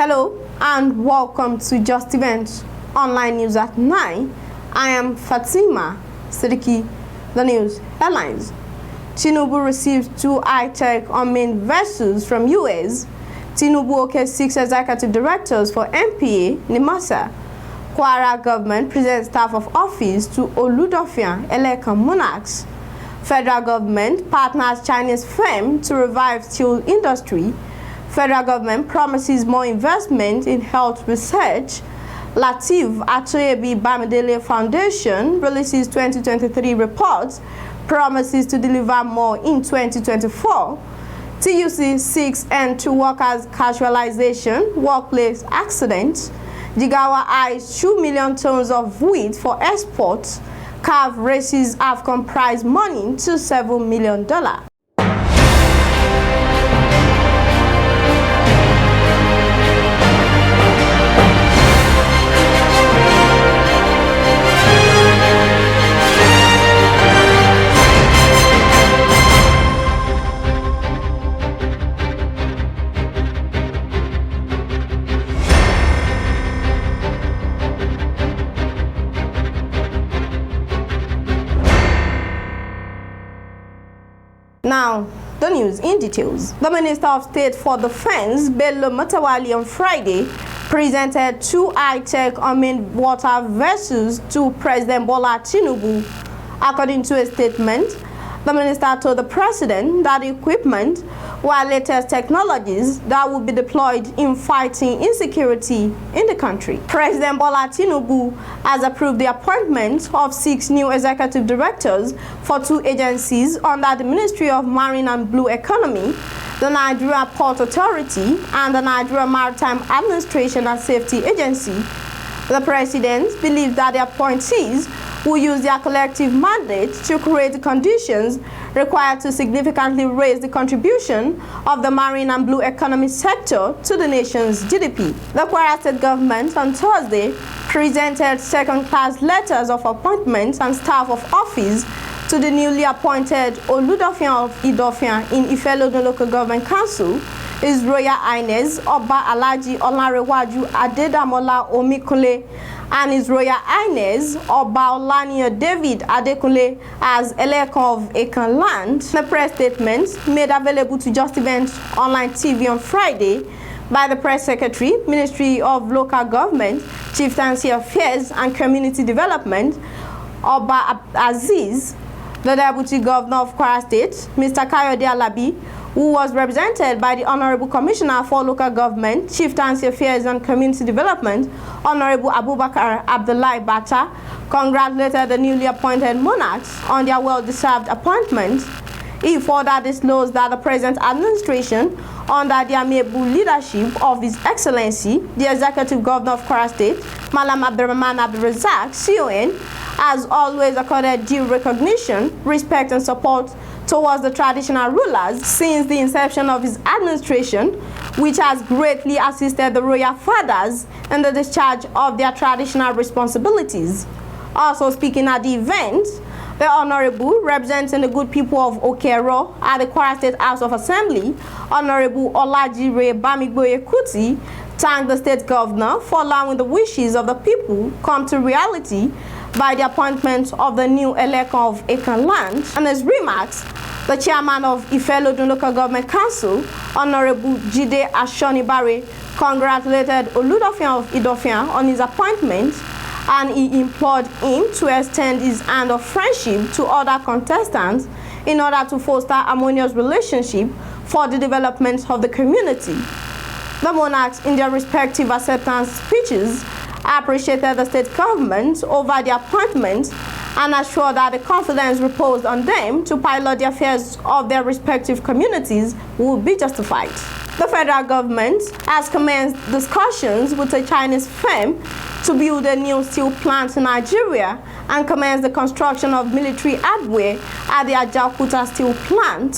Hello and welcome to Justeventonline News at 9. I am Fatima Siddiqui. The news headlines. Tinubu receives 2 high-tech unmanned vessels from US. Tinubu okayed 6 executive directors for MPA, NIMASA. Kwara Govt presents staff of office to Oludofian, Elekan monarchs. Federal government partners Chinese firm to revive steel industry. Federal government promises more investment in health research. Lateef Atoyebi Bamidele Foundation releases 2023 reports, promises to deliver more in 2024. TUC seeks end to workers' casualisation, workplace accidents. Jigawa eyes 2 million tons of wheat for export. CAF raises AFCON prize money to $7 million. Now, the news in details. The Minister of State for Defense, Bello Matawali, on Friday presented 2 high-tech unmanned water vessels to President Bola Tinubu. According to a statement, the minister told the president that the equipment were latest technologies that would be deployed in fighting insecurity in the country. President Bola Tinubu has approved the appointment of 6 new executive directors for 2 agencies under the Ministry of Marine and Blue Economy, the Nigeria Port Authority, and the Nigeria Maritime Administration and Safety Agency. The president believes that the appointees will use their collective mandate to create the conditions required to significantly raise the contribution of the marine and blue economy sector to the nation's GDP. The Kwara State government on Thursday presented second-class letters of appointment and staff of office to the newly appointed Oludofian of Atoyebi in Ifelodun Local Government Council, His Royal Highness Oba Alhaji Olanrewaju Adedamola Omikunle, and His Royal Highness Oba Olaniyan David Adekunle as Elekan of AFCON land. The press statement made available to Justeventonline TV on Friday by the Press Secretary, Ministry of Local Government, Chieftaincy Affairs and Community Development, Oba Aziz, the Deputy Governor of Kwara State, Mr. Kayode Alabi, who was represented by the Honorable Commissioner for Local Government, Chieftaincy Affairs and Community Development, Honorable Abubakar Abdullahi Bata, congratulated the newly appointed monarchs on their well-deserved appointment. He further disclosed that the present administration, under the amiable leadership of His Excellency, the Executive Governor of Kwara State, Malam Abdurrahman Abdulrazak, CON, has always accorded due recognition, respect and support towards the traditional rulers since the inception of his administration, which has greatly assisted the royal fathers in the discharge of their traditional responsibilities. Also speaking at the event, the Honorable, representing the good people of Okero at the Kwara State House of Assembly, Honorable Olajire Bamigboye Kuti, thanked the state governor for allowing the wishes of the people come to reality by the appointment of the new Elekan of AFCON land. In his remarks, the chairman of Ifelodun Local Government Council, Honorable Jide Ashonibare, congratulated Oludofian of Atoyebi on his appointment, and he implored him to extend his hand of friendship to other contestants in order to foster harmonious relationship for the development of the community. The monarchs, in their respective acceptance speeches, appreciated the state government over the appointment and assured that the confidence reposed on them to pilot the affairs of their respective communities would be justified. The federal government has commenced discussions with a Chinese firm to build a new steel plant in Nigeria and commence the construction of military hardware at the Ajaokuta steel plant.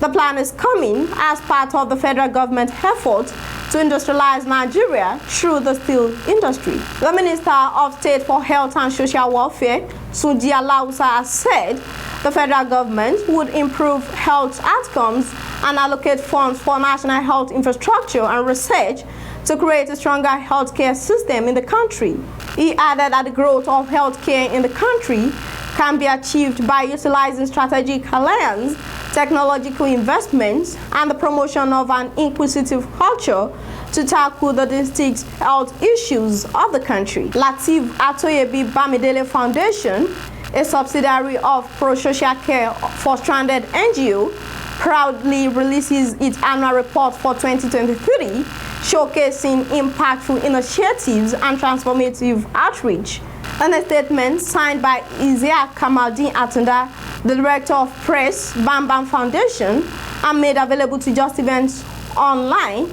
The plan is coming as part of the federal government effort to industrialize Nigeria through the steel industry. The Minister of State for Health and Social Welfare, Tunji Alausa, has said the federal government would improve health outcomes and allocate funds for national health infrastructure and research to create a stronger healthcare system in the country. He added that the growth of healthcare in the country can be achieved by utilizing strategic alliance, technological investments, and the promotion of an inquisitive culture to tackle the distinct health issues of the country. Lateef Atoyebi Bamidele Foundation, a subsidiary of Pro-Social Care for Stranded NGO, proudly releases its annual report for 2023, showcasing impactful initiatives and transformative outreach. In a statement signed by Isiaq Kamaldeen Atunda, the director of press, BAMBAM Foundation, and made available to Justeventonline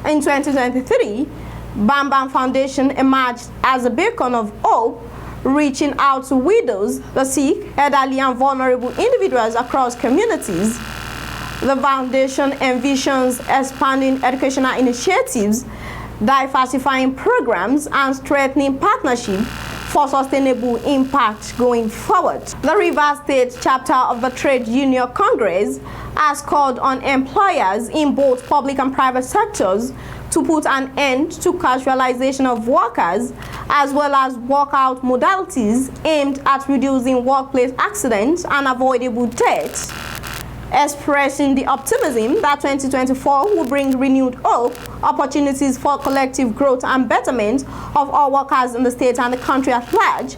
in 2023, BAMBAM Foundation emerged as a beacon of hope, reaching out to widows, the sick, elderly, and vulnerable individuals across communities. The foundation envisions expanding educational initiatives, diversifying programs, and strengthening partnerships for sustainable impact going forward. The Rivers State chapter of the Trade Union Congress has called on employers in both public and private sectors to put an end to casualisation of workers, as well as workout modalities aimed at reducing workplace accidents and avoidable deaths, expressing the optimism that 2024 will bring renewed hope, opportunities for collective growth and betterment of all workers in the state and the country at large.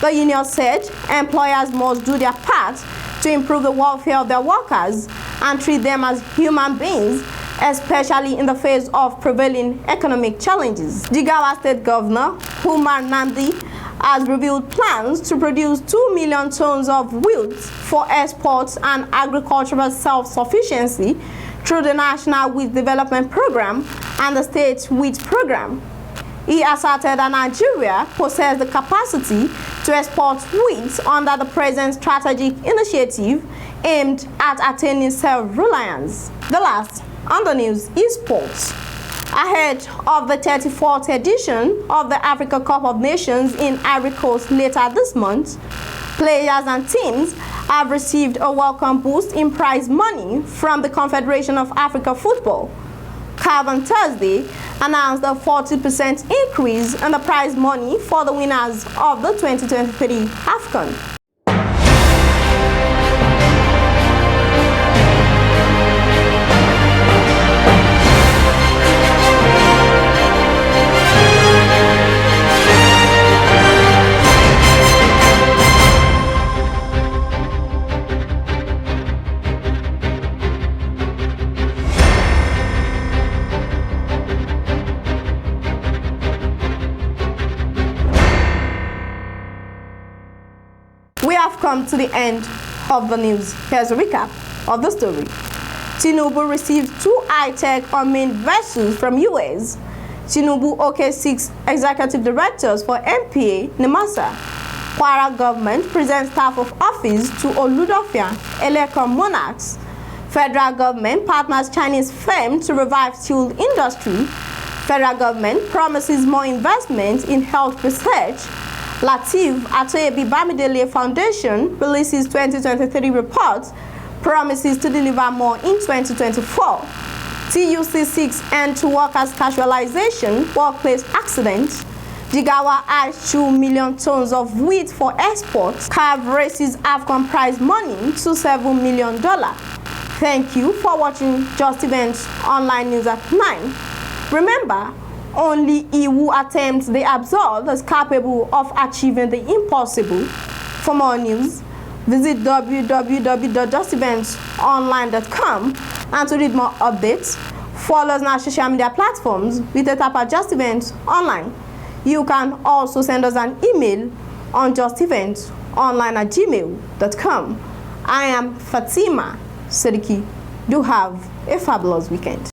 The union said employers must do their part to improve the welfare of their workers and treat them as human beings, especially in the face of prevailing economic challenges. Jigawa State Governor Umar Nandi has revealed plans to produce 2 million tons of wheat for exports and agricultural self-sufficiency through the National Wheat Development Program and the State Wheat Program. He asserted that Nigeria possesses the capacity to export wheat under the present strategic initiative aimed at attaining self-reliance. The last on the news is sports. Ahead of the 34th edition of the Africa Cup of Nations in Ivory Coast later this month, players and teams have received a welcome boost in prize money from the Confederation of African Football. CAF on Thursday announced a 40% increase in the prize money for the winners of the 2023 AFCON. We have come to the end of the news. Here's a recap of the story. Tinubu received 2 high-tech unmanned vessels from US. Tinubu okayed 6 executive directors for NPA, NIMASA. Kwara Govt presents staff of office to Oludofian, Elekan monarchs. Federal government partners Chinese firm to revive steel industry. Federal government promises more investment in health research. Lateef Atoyebi Bamidele Foundation releases 2023 report, promises to deliver more in 2024. TUC 6 end to workers' casualisation, workplace accidents. Jigawa adds 2 million tons of wheat for exports. CAF raises AFCON prize money to $7 million. Thank you for watching Justeventonline News at 9. Remember, only he who attempts the absurd is capable of achieving the impossible. For more news, visit www.justeventonline.com, and to read more updates, follow us on our social media platforms with the tap at Justeventonline. You can also send us an email on justeventonline@gmail.com. I am Fatima Sediki. Do have a fabulous weekend.